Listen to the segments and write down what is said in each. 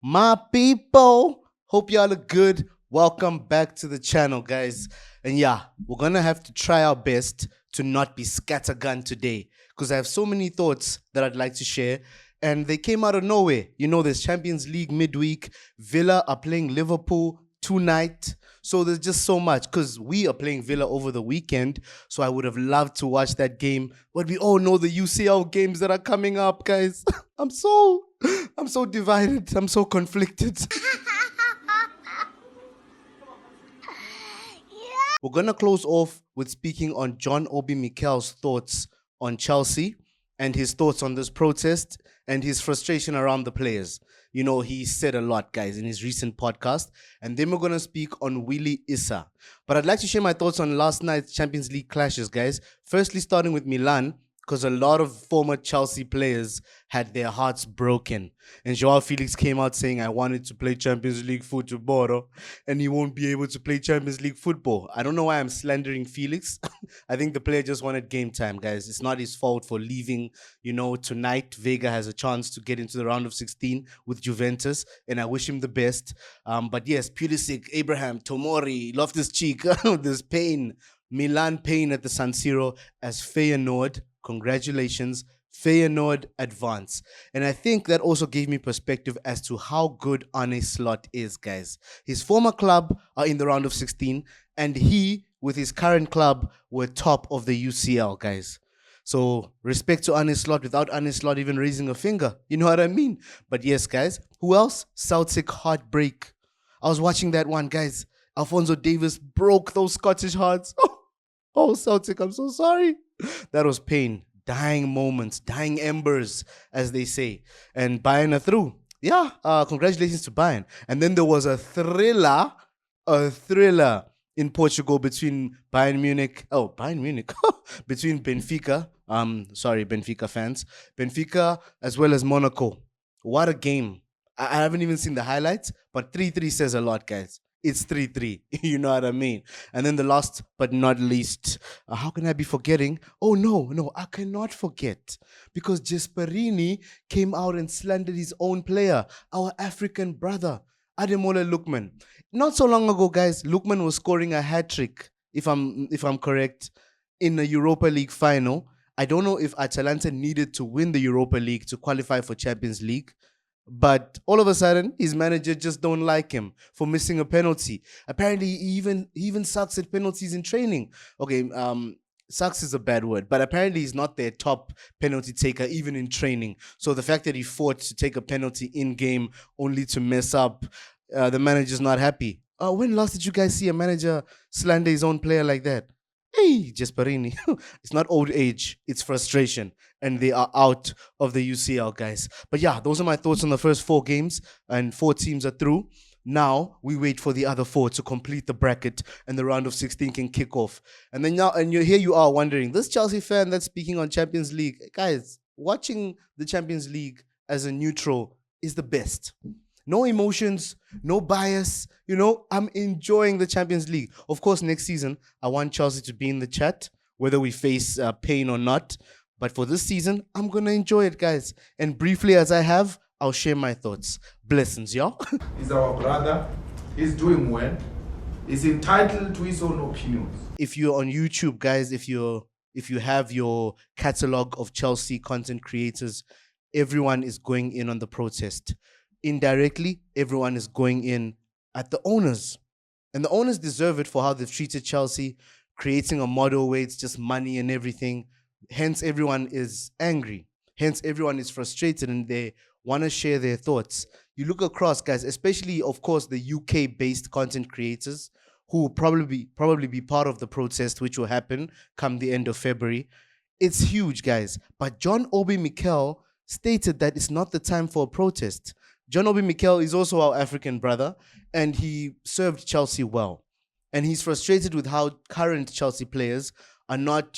My people, hope y'all are good. Welcome back to the channel, guys. And yeah, we're gonna have to try our best to not be scattergun today because I have so many thoughts that I'd like to share. And they came out of nowhere. You know, there's Champions League midweek. Villa are playing Liverpool tonight. So there's just so much because we are playing Villa over the weekend. So I would have loved to watch that game. But we all know the UCL games that are coming up, guys. I'm so I'm so divided. I'm so conflicted. We're gonna close off with speaking on John Obi Mikel's thoughts on Chelsea and his thoughts on this protest and his frustration around the players. You know, he said a lot, guys, in his recent podcast. And then we're gonna speak on Willie Issa. But I'd like to share my thoughts on last night's Champions League clashes, guys. Firstly, starting with Milan, because a lot of former Chelsea players had their hearts broken. And Joao Felix came out saying, I wanted to play Champions League football, and he won't be able to play Champions League football. I don't know why I'm slandering Felix. I think the player just wanted game time, guys. It's not his fault for leaving. You know, tonight, Vega has a chance to get into the round of 16 with Juventus, and I wish him the best. But yes, Pulisic, Abraham, Tomori, Loftus-Cheek, there's pain. Milan pain at the San Siro as Feyenoord. Congratulations, Feyenoord advance. And I think that also gave me perspective as to how good Arne Slot is, guys. His former club are in the round of 16, and he, with his current club, were top of the UCL, guys. So respect to Arne Slot without Arne Slot even raising a finger. You know what I mean? But yes, guys. Who else? Celtic heartbreak. I was watching that one, guys. Alphonso Davies broke those Scottish hearts. Oh, Celtic, I'm so sorry. That was pain. Dying moments, dying embers, as they say. And Bayern are through. Yeah, congratulations to Bayern. And then there was a thriller in Portugal between Bayern Munich. Oh, Bayern Munich. Between Benfica. Sorry, Benfica fans. Benfica as well as Monaco. What a game. I haven't even seen the highlights, but 3-3 says a lot, guys. It's 3-3. You know what I mean? And then the last but not least, how can I be forgetting? Oh, no, I cannot forget. Because Jesperini came out and slandered his own player, our African brother, Ademola Lookman. Not so long ago, guys, Lookman was scoring a hat-trick, if I'm correct, in the Europa League final. I don't know if Atalanta needed to win the Europa League to qualify for Champions League. But all of a sudden, his manager just don't like him for missing a penalty. Apparently, he even sucks at penalties in training. Okay, sucks is a bad word, but apparently he's not their top penalty taker even in training. So the fact that he fought to take a penalty in game only to mess up, the manager's not happy. When last did you guys see a manager slander his own player like that? Hey, Jesperini. It's not old age, it's frustration. And they are out of the UCL, guys. But yeah, those are my thoughts on the first 4 games, and 4 teams are through. Now we wait for the other 4 to complete the bracket, and the round of 16 can kick off. And then now, and here you are wondering, this Chelsea fan that's speaking on Champions League, guys, watching the Champions League as a neutral is the best. No emotions, no bias. You know, I'm enjoying the Champions League. Of course, next season, I want Chelsea to be in the chat, whether we face pain or not. But for this season, I'm going to enjoy it, guys. And briefly as I have, I'll share my thoughts. Blessings, y'all. He's our brother. He's doing well. He's entitled to his own opinions. If you're on YouTube, guys, if you have your catalog of Chelsea content creators, everyone is going in on the protest. Indirectly, everyone is going in at the owners. And the owners deserve it for how they've treated Chelsea, creating a model where it's just money and everything. Hence, everyone is angry. Hence, everyone is frustrated and they want to share their thoughts. You look across, guys, especially, of course, the UK-based content creators who will probably be part of the protest, which will happen come the end of February. It's huge, guys. But John Obi Mikel stated that it's not the time for a protest. John Obi Mikel is also our African brother, and he served Chelsea well. And he's frustrated with how current Chelsea players are not,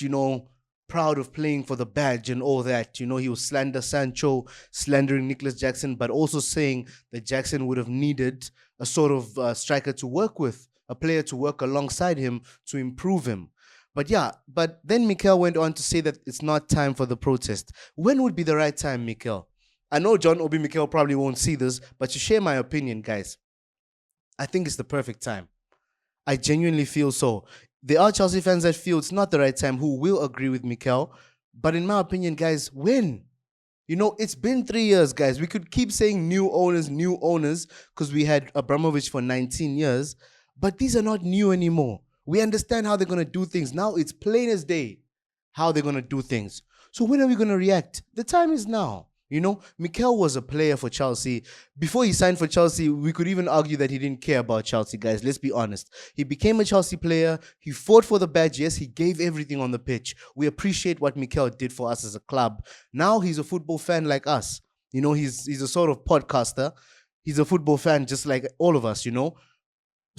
proud of playing for the badge and all that. He will slander Sancho, slandering Nicholas Jackson, but also saying that Jackson would have needed a sort of striker to work with, a player to work alongside him to improve him. But then Mikel went on to say that it's not time for the protest. When would be the right time, Mikel? I know John Obi Mikel probably won't see this, but to share my opinion, guys, I think it's the perfect time. I genuinely feel so. There are Chelsea fans that feel it's not the right time who will agree with Mikel. But in my opinion, guys, when? It's been 3 years, guys. We could keep saying new owners, because we had Abramovich for 19 years. But these are not new anymore. We understand how they're going to do things. Now it's plain as day how they're going to do things. So when are we going to react? The time is now. Mikel was a player for Chelsea. Before he signed for Chelsea, we could even argue that he didn't care about Chelsea, guys. Let's be honest. He became a Chelsea player. He fought for the badge. Yes, he gave everything on the pitch. We appreciate what Mikel did for us as a club. Now he's a football fan like us. He's a sort of podcaster. He's a football fan just like all of us,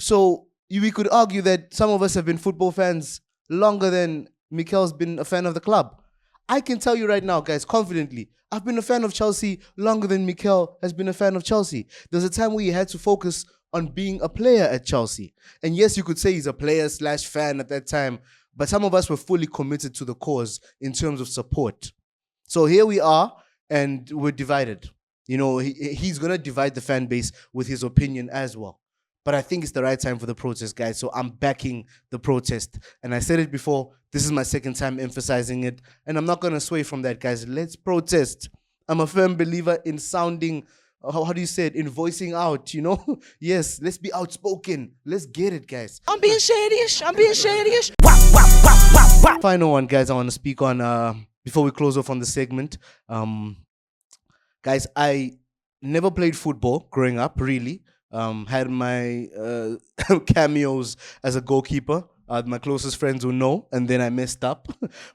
So we could argue that some of us have been football fans longer than Mikel's been a fan of the club. I can tell you right now, guys, confidently, I've been a fan of Chelsea longer than Mikel has been a fan of Chelsea. There's a time where he had to focus on being a player at Chelsea. And yes, you could say he's a player/fan at that time, but some of us were fully committed to the cause in terms of support. So here we are, and we're divided. He's going to divide the fan base with his opinion as well. But I think it's the right time for the protest, guys. So I'm backing the protest. And I said it before, this is my second time emphasizing it. And I'm not going to sway from that, guys. Let's protest. I'm a firm believer in sounding, how do you say it, in voicing out, Yes, let's be outspoken. Let's get it, guys. I'm being shady-ish. Final one, guys, I want to speak on before we close off on the segment. Guys, I never played football growing up, really. Had my cameos as a goalkeeper. My closest friends will know, and then I messed up.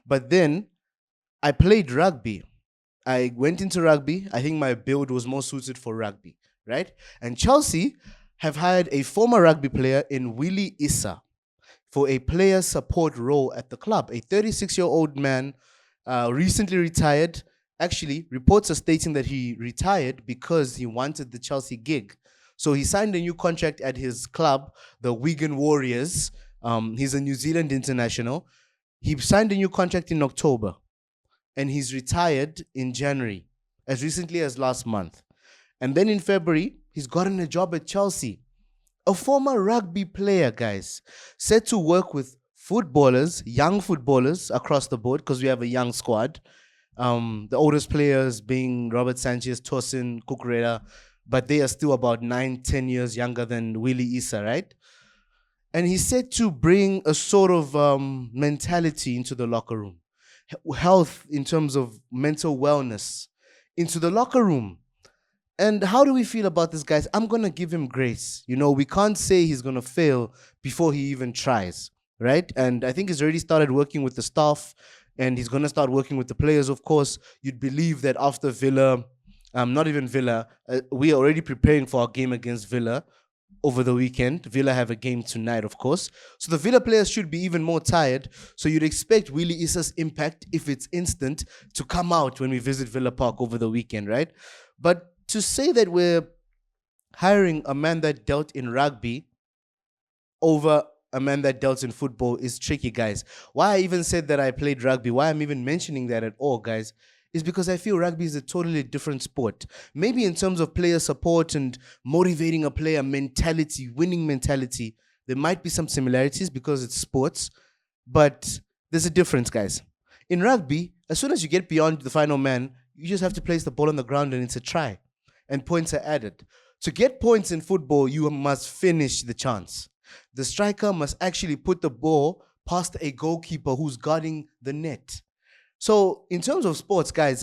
But then I played rugby. I went into rugby. I think my build was more suited for rugby, right? And Chelsea have hired a former rugby player in Willie Issa for a player support role at the club. A 36-year-old man recently retired. Actually, reports are stating that he retired because he wanted the Chelsea gig. So he signed a new contract at his club, the Wigan Warriors. He's a New Zealand international. He signed a new contract in October, and he's retired in January, as recently as last month. And then in February, he's gotten a job at Chelsea. A former rugby player, guys, set to work with footballers, young footballers across the board, because we have a young squad. The oldest players being Robert Sanchez, Tosin, Cucurella, but they are still about 9-10 years younger than Willie Issa, right? And he's said to bring a sort of mentality into the locker room. Health in terms of mental wellness into the locker room. And how do we feel about this, guys? I'm going to give him grace. We can't say he's going to fail before he even tries, right? And I think he's already started working with the staff, and he's going to start working with the players, of course. You'd believe that after Villa... not even Villa. We are already preparing for our game against Villa over the weekend. Villa have a game tonight, of course. So the Villa players should be even more tired. So you'd expect Willie Issa's impact, if it's instant, to come out when we visit Villa Park over the weekend, right? But to say that we're hiring a man that dealt in rugby over a man that dealt in football is tricky, guys. Why I even said that I played rugby, why I'm even mentioning that at all, guys, is because I feel rugby is a totally different sport. Maybe in terms of player support and motivating a player mentality, winning mentality, there might be some similarities because it's sports, but there's a difference, guys. In rugby, as soon as you get beyond the final man, you just have to place the ball on the ground and it's a try, and points are added. To get points in football, you must finish the chance. The striker must actually put the ball past a goalkeeper who's guarding the net. So in terms of sports, guys,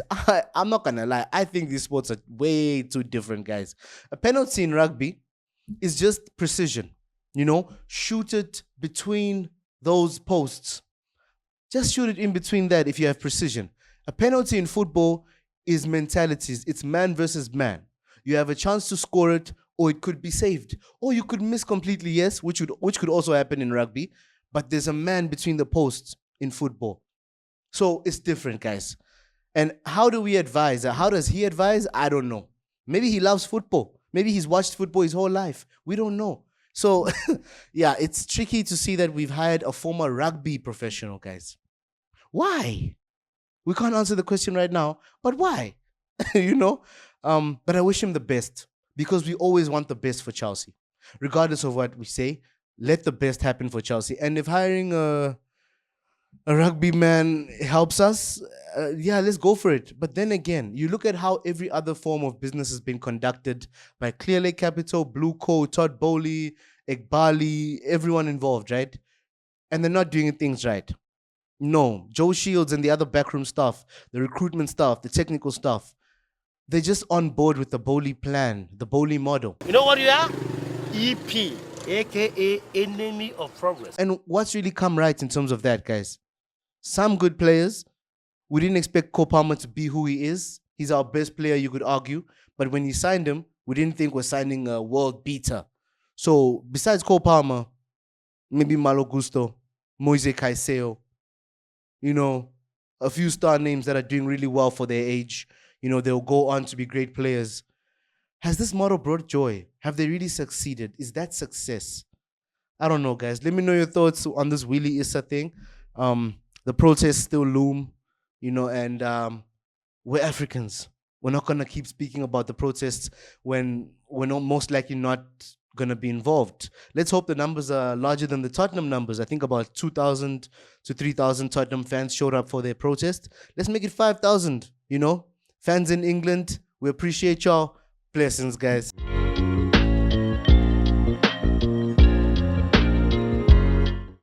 I'm not going to lie. I think these sports are way too different, guys. A penalty in rugby is just precision. Shoot it between those posts. Just shoot it in between that if you have precision. A penalty in football is mentalities. It's man versus man. You have a chance to score it, or it could be saved. Or you could miss completely, yes, which could also happen in rugby. But there's a man between the posts in football. So it's different, guys. And how do we advise? How does he advise? I don't know. Maybe he loves football. Maybe he's watched football his whole life. We don't know. So, yeah, it's tricky to see that we've hired a former rugby professional, guys. Why? We can't answer the question right now, but why? But I wish him the best because we always want the best for Chelsea, regardless of what we say. Let the best happen for Chelsea. And if hiring a rugby man helps us, yeah, let's go for it. But then again, you look at how every other form of business has been conducted by Clear Lake Capital, BlueCO, Todd Bowley, Ekbali, everyone involved, right? And they're not doing things right. No, Joe Shields and the other backroom staff, the recruitment staff, the technical staff, they're just on board with the Bowley plan, the Bowley model. You know what you are? EP, aka enemy of progress. And what's really come right in terms of that, guys? Some good players. We didn't expect Cole Palmer to be who he is. He's our best player, you could argue. But when you signed him, we didn't think we're signing a world beater. So besides Cole Palmer, maybe Malo Gusto, Moise Caicedo, you know, a few star names that are doing really well for their age. You know, they'll go on to be great players. Has this model brought joy? Have they really succeeded? Is that success? I don't know, guys. Let me know your thoughts on this Willie Issa thing. The protests still loom, you know, and we're Africans. We're not going to keep speaking about the protests when we're not, most likely not going to be involved. Let's hope the numbers are larger than the Tottenham numbers. I think about 2,000 to 3,000 Tottenham fans showed up for their protest. Let's make it 5,000, you know. Fans in England, we appreciate y'all. Blessings, guys.